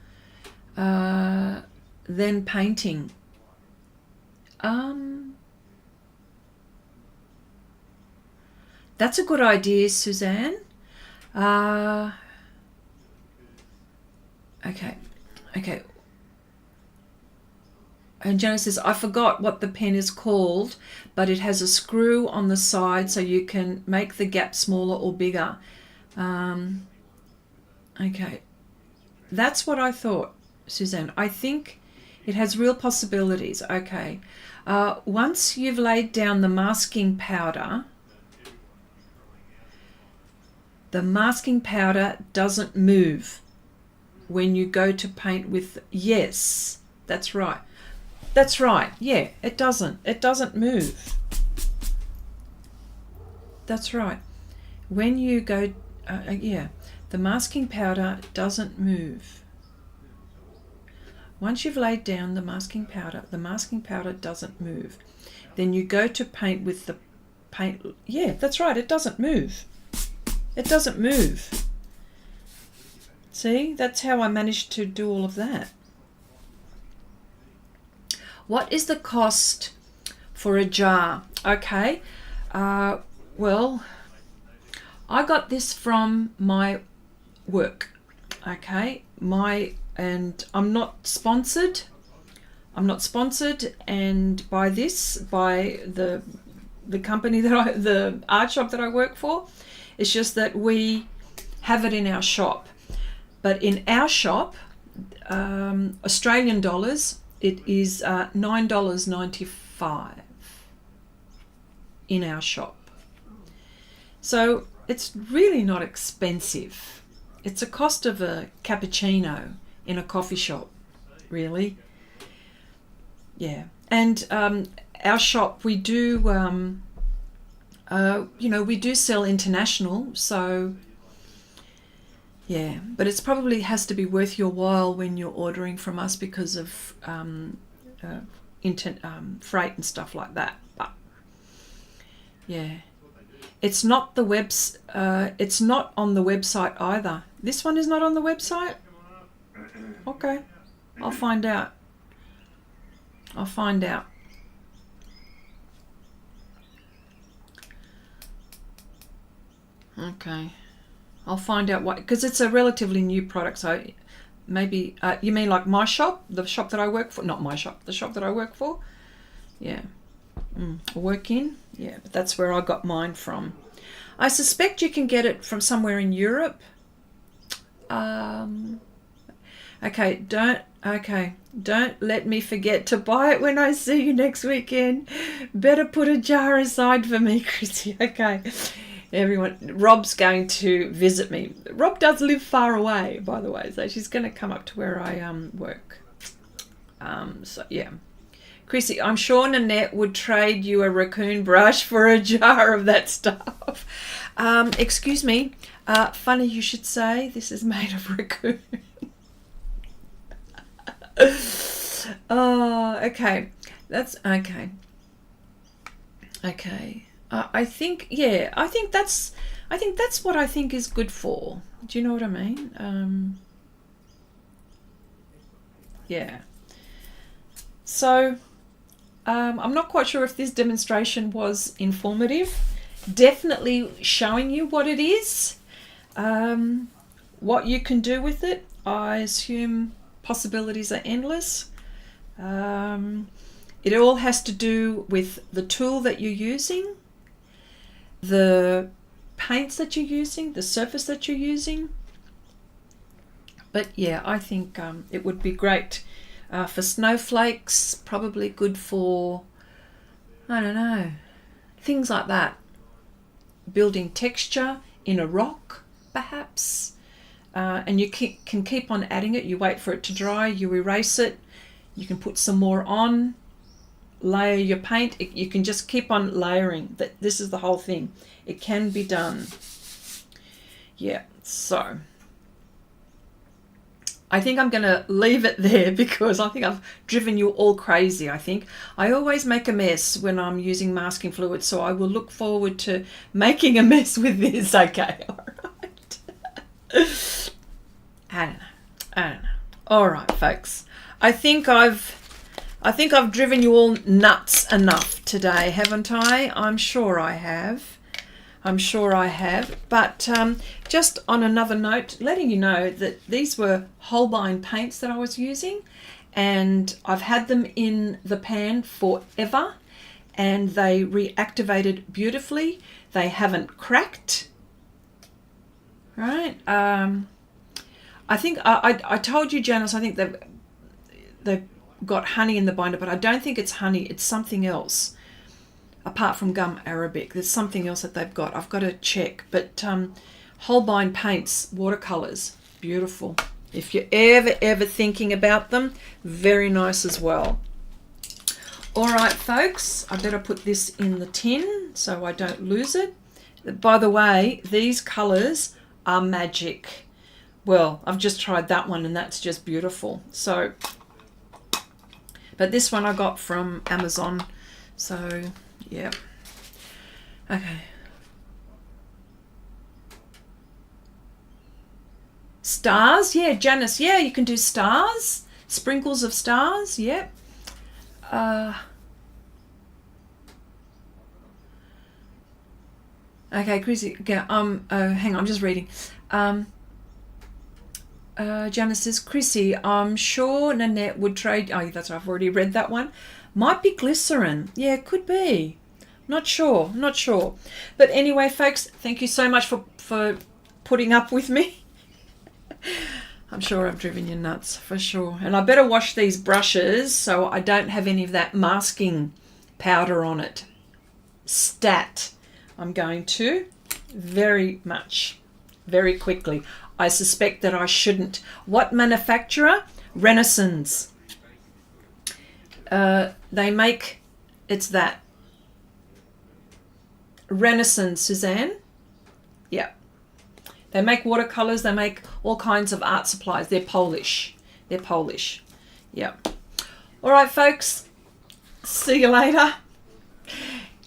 Then painting. That's a good idea, Suzanne. Okay. And Jenna says, I forgot what the pen is called, but it has a screw on the side so you can make the gap smaller or bigger. Okay. That's what I thought, Suzanne. I think it has real possibilities. Okay. Once you've laid down the masking powder doesn't move when you go to paint with, yes, that's right. That's right. Yeah, it doesn't move. That's right. When you go, yeah, the masking powder doesn't move. Once you've laid down the masking powder doesn't move. Then you go to paint with the paint. Yeah, that's right. It doesn't move. It doesn't move. See, that's how I managed to do all of that. What is the cost for a jar? Okay, well, I got this from my work. Okay, and I'm not sponsored. I'm not sponsored, and by the company the art shop that I work for. It's just that we have it in our shop. But in our shop, Australian dollars, it is $9.95 in our shop. So it's really not expensive. It's a cost of a cappuccino in a coffee shop, really. Yeah. And our shop, we do, we do sell international, so yeah, but it's probably has to be worth your while when you're ordering from us because of freight and stuff like that. But yeah, it's not it's not on the website either. This one is not on the website. Okay, I'll find out. Okay. I'll find out why, because it's a relatively new product. So maybe, you mean like my shop, the shop that I work for? Not my shop, the shop that I work for. Yeah. Work in. Yeah, but that's where I got mine from. I suspect you can get it from somewhere in Europe. Okay, don't let me forget to buy it when I see you next weekend. Better put a jar aside for me, Chrissy. Okay. Everyone, Rob's going to visit me. Rob does live far away, by the way, so she's going to come up to where I work. So yeah, Chrissy, I'm sure Nanette would trade you a raccoon brush for a jar of that stuff. Excuse me. Funny you should say. This is made of raccoon. Oh, okay. That's okay. Okay. I think that's what I think is good for. Do you know what I mean? Yeah. So, I'm not quite sure if this demonstration was informative. Definitely showing you what it is, what you can do with it. I assume possibilities are endless. It all has to do with the tool that you're using, the paints that you're using, the surface that you're using. But yeah, I think it would be great for snowflakes, probably good for, I don't know, things like that. Building texture in a rock, perhaps. And you can keep on adding it. You wait for it to dry, you erase it, you can put some more on. Layer your paint. You can just keep on layering. This is the whole thing. It can be done. Yeah, so I think I'm going to leave it there because I think I've driven you all crazy, I think. I always make a mess when I'm using masking fluid, so I will look forward to making a mess with this. Okay, all right. I don't know. All right, folks. I think I've driven you all nuts enough today, haven't I? I'm sure I have. But just on another note, letting you know that these were Holbein paints that I was using, and I've had them in the pan forever, and they reactivated beautifully. They haven't cracked. Right? I think I told you, Janice, I think they've got honey in the binder, but I don't think it's honey. It's something else. Apart from gum arabic, there's something else that they've got. I've got to check. But Holbein paints, watercolors, beautiful. If you're ever thinking about them, very nice as well. All right, folks, I better put this in the tin so I don't lose it. By the way, these colors are magic. Well, I've just tried that one and that's just beautiful. So, but this one I got from Amazon. So, yeah. Okay. Stars, yeah, Janice, yeah, you can do stars. Sprinkles of stars, yep. Okay, Chrissy, hang on, I'm just reading. Janice says, Chrissy, I'm sure Nanette would trade, oh, that's right, I've already read that one. Might be glycerin. Yeah, could be. Not sure. But anyway, folks, thank you so much for putting up with me. I'm sure I've driven you nuts, for sure. And I better wash these brushes so I don't have any of that masking powder on it. Stat. I'm going to very quickly. I suspect that I shouldn't. What manufacturer? Renesans. They make, it's that. Renesans, Suzanne. Yeah. They make watercolors. They make all kinds of art supplies. They're Polish. Yeah. All right, folks. See you later.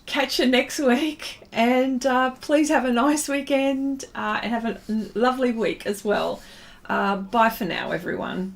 Catch you next week. And please have a nice weekend and have a lovely week as well. Bye for now, everyone.